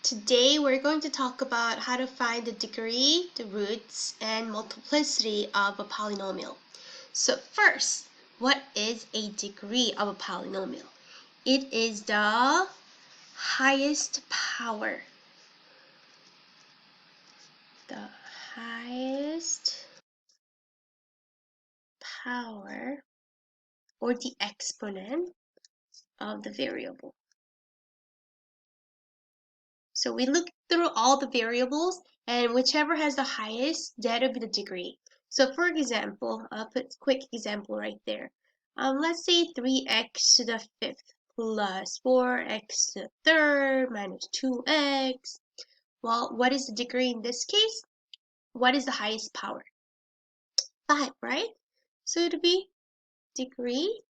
Today we're going to talk about how to find the degree, the roots, and multiplicity of a polynomial. So first, what is a degree of a polynomial? It is the highest power. The highest power or the exponent of the variable. So we look through all the variables, and whichever has the highest, that'll be the degree. So for example, I'll put a quick example right there. Let's say 3x to the fifth plus 4x to the third minus 2x. Well, what is the degree in this case? What is the highest power? 5, right? So it would be degree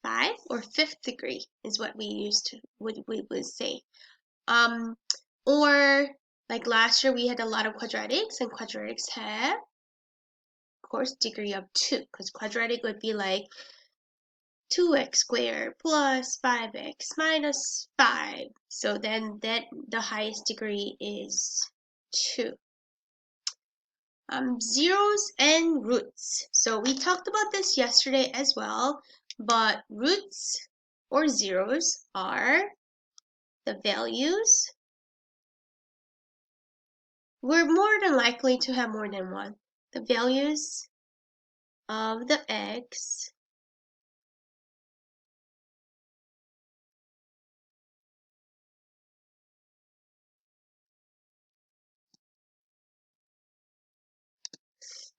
5 or fifth degree is what we would say. Or like last year we had a lot of quadratics, and quadratics have, of course, degree of 2, because quadratic would be like 2x squared plus 5x minus 5. So then the highest degree is 2. Zeros and roots. So we talked about this yesterday as well, but roots or zeros are the values. We're more than likely to have more than one. The values of the x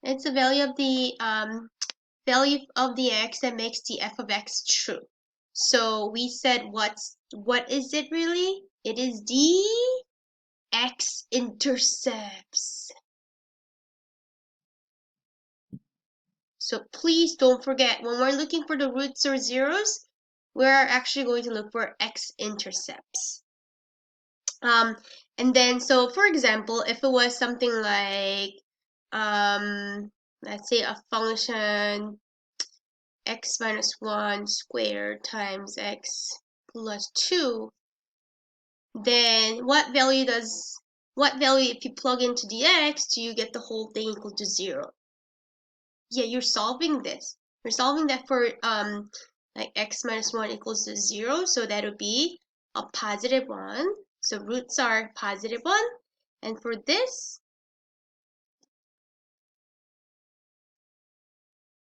it's the value of the x that makes the f of x true. So we said what is it really? It is the x-intercepts. So please don't forget, when we're looking for the roots or zeros, we're actually going to look for x-intercepts. And then, so for example, if it was something like, let's say a function x minus 1 squared times x plus 2, then what value if you plug into the x, do you get the whole thing equal to 0? Yeah, you're solving this. You're solving that for like x minus 1 equals to 0, so that would be a positive 1. So roots are positive 1. And for this,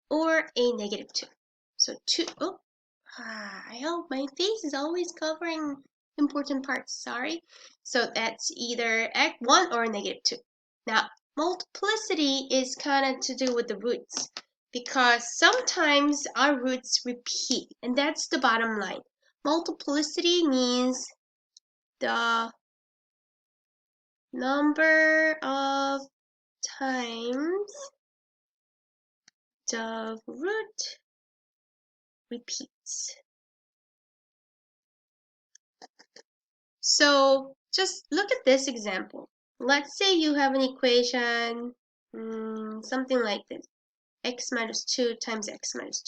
or a negative 2. So 2, I hope my face is always covering important parts, sorry. So that's either 1 or negative 2. Now, multiplicity is kind of to do with the roots, because sometimes our roots repeat, and that's the bottom line. Multiplicity means the number of times the root repeats. So just look at this example. Let's say you have an equation, something like this, x minus 2 times x minus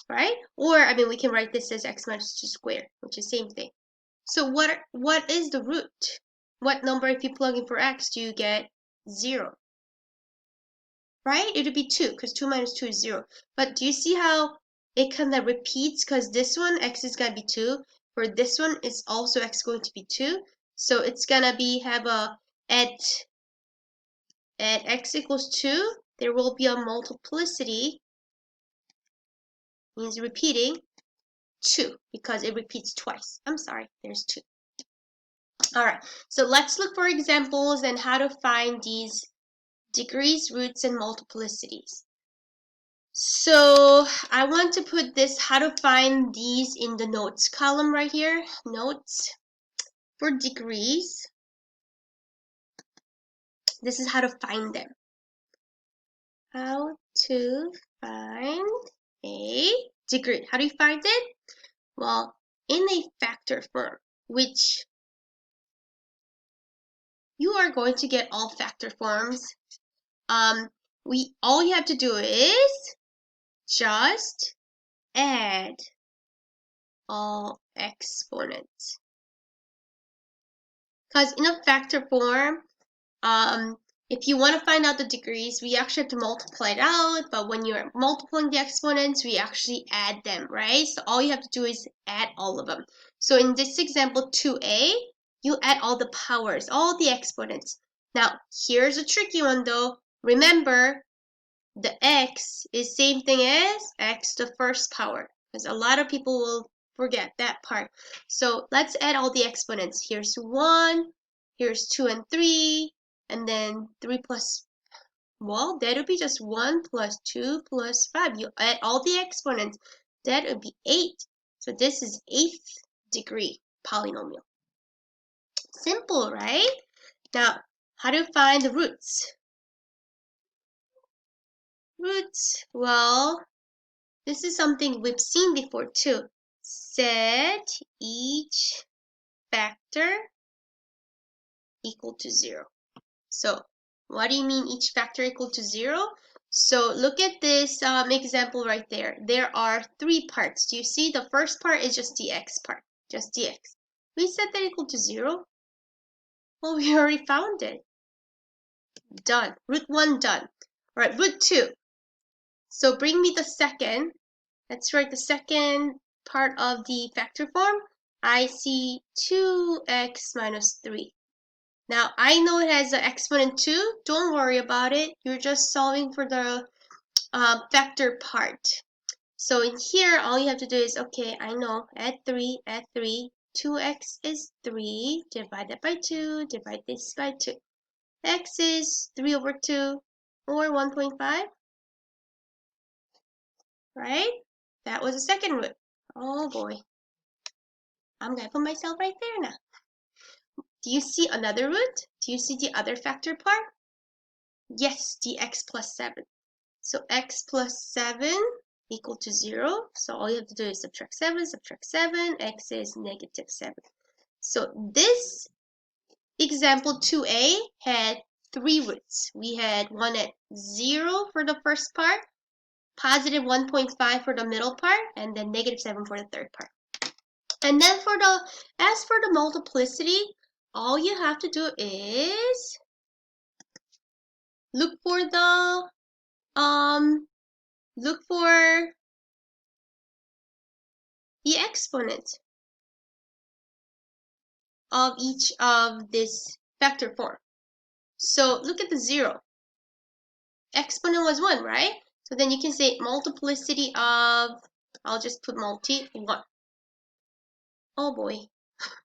2, right? Or, I mean, we can write this as x minus 2 squared, which is the same thing. So what is the root? What number, if you plug in for x, do you get? 0. Right? It would be 2, because 2 minus 2 is 0. But do you see how it kind of repeats? Because this one, x is going to be 2. For this one, it's also x going to be 2. So it's going to be at x equals 2, there will be a multiplicity, means repeating, 2, because it repeats twice. I'm sorry, there's 2. All right, so let's look for examples and how to find these degrees, roots, and multiplicities. So I want to put this, how to find these, in the notes column right here. Notes for degrees. This is how to find them. How to find a degree. How do you find it? Well, in a factor form, which you are going to get all factor forms. All you have to do is just add all exponents. Because in a factor form, if you want to find out the degrees, we actually have to multiply it out, but when you're multiplying the exponents, we actually add them, right? So all you have to do is add all of them. So in this example 2a, you add all the powers, all the exponents. Now, here's a tricky one though. Remember, the x is same thing as x to the first power, because a lot of people will forget that part. So let's add all the exponents. Here's 1, here's 2 and 3, and then 3 plus, well, that would be just 1 plus 2 plus 5. You add all the exponents, that would be 8. So this is 8th degree polynomial. Simple, right? Now, how to find the roots? Roots, well, this is something we've seen before too. Set each factor equal to 0. So what do you mean each factor equal to 0? So look at this example right there. There are 3 parts. Do you see? The first part is just the x part, just the x. We set that equal to 0. Well, we already found it. Done. Root 1 done. All right, root 2. So bring me the second. Let's write the second part of the factor form. I see 2x minus 3. Now, I know it has an exponent 2. Don't worry about it. You're just solving for the factor part. So in here, all you have to do is, okay, I know, add 3, 2x is 3, divide that by 2, divide this by 2. X is 3 over 2, or 1.5, right? That was the second root. Oh boy. I'm going to put myself right there now. Do you see another root? Do you see the other factor part? Yes, the x plus 7. So x plus 7 equal to 0. So all you have to do is subtract 7, x is negative 7. So this example 2a had 3 roots. We had one at 0 for the first part, positive 1.5 for the middle part, and then negative 7 for the third part. And then as for the multiplicity, all you have to do is look for the exponent of each of this factor form. So look at the 0. Exponent was 1, right? So then you can say multiplicity of, I'll just put multi 1. Oh boy.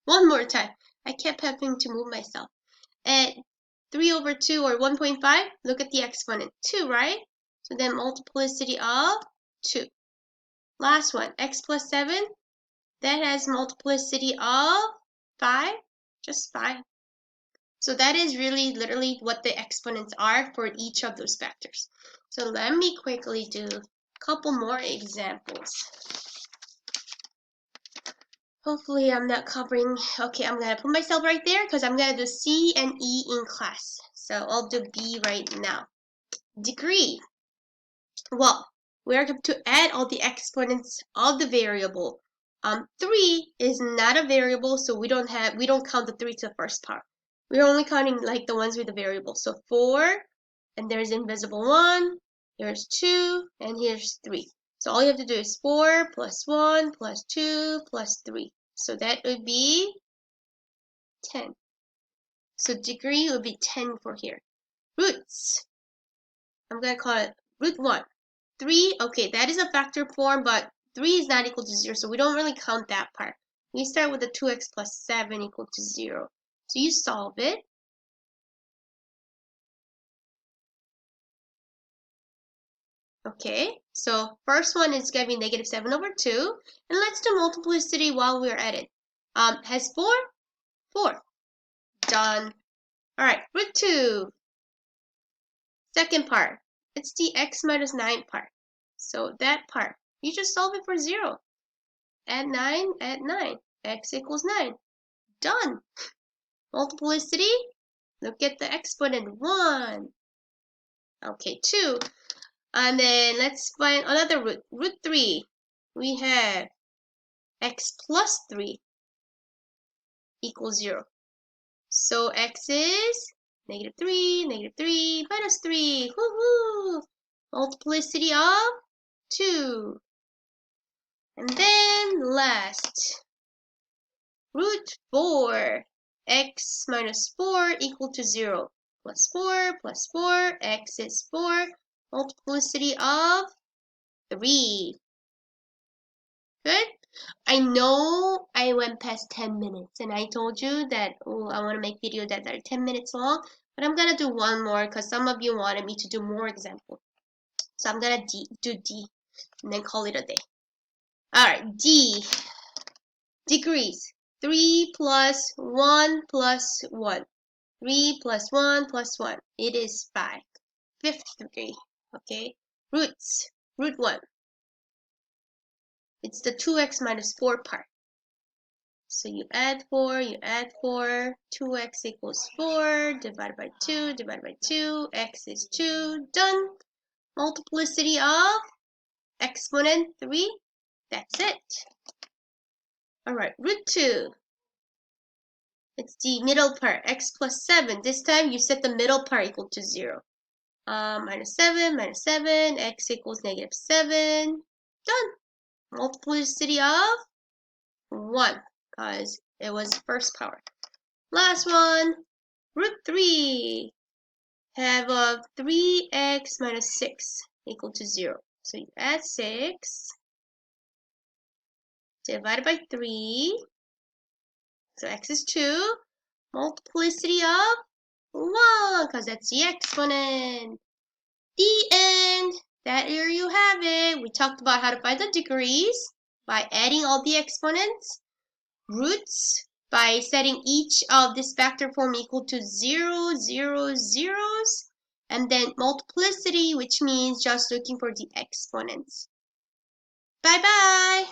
One more time. I kept having to move myself. At 3 over 2 or 1.5, look at the exponent. 2, right? So then multiplicity of 2. Last one, x plus 7. That has multiplicity of 5, just 5. So that is really literally what the exponents are for each of those factors. So let me quickly do a couple more examples. Hopefully I'm not covering, okay, I'm going to put myself right there because I'm going to do C and E in class. So I'll do B right now. Degree. Well, we're going to add all the exponents of the variable. 3 is not a variable, so we don't count the 3 to the first part. We're only counting like the ones with the variable. So 4, and there's invisible 1, here's 2, and here's 3. So all you have to do is 4 plus 1 plus 2 plus 3. So that would be 10. So degree would be 10 for here. Roots. I'm going to call it root 1. 3, okay, that is a factor form, but 3 is not equal to 0, so we don't really count that part. We start with the 2x plus 7 equal to 0. So you solve it. Okay, so first one is going to be negative 7 over 2. And let's do multiplicity while we're at it. Has 4? 4. Done. All right, root 2. Second part. It's the x minus 9 part. So that part, you just solve it for 0. Add 9, add 9. X equals 9. Done. Multiplicity, look at the exponent, 1. Okay, 2. And then let's find another root, root 3. We have x plus 3 equals 0. So x is -3, minus 3. Woohoo! Multiplicity of 2. And then last, root 4. X minus 4 equal to 0. Plus 4 plus 4. X is 4. Multiplicity of 3. Good? I know I went past 10 minutes and I told you that I want to make videos that are 10 minutes long, but I'm going to do one more because some of you wanted me to do more examples. So I'm going to do D and then call it a day. Alright, D. Degrees. 3 plus 1 plus 1. 3 plus 1 plus 1. It is 5. Fifth degree. Okay. Roots. Root 1. It's the 2x minus 4 part. So you add 4, 2x equals 4, divided by 2, x is 2, done. Multiplicity of exponent 3, that's it. Alright, root 2. It's the middle part, x plus 7. This time you set the middle part equal to 0. Minus 7, x equals -7, done. Multiplicity of 1, because it was first power. Last one, root 3. Have a 3x minus 6 equal to 0. So you add 6, divided by 3. So x is 2. Multiplicity of 1, because that's the exponent. The end. There you have it. We talked about how to find the degrees by adding all the exponents. Roots by setting each of this factor form equal to 0, 0, zeros. And then multiplicity, which means just looking for the exponents. Bye-bye.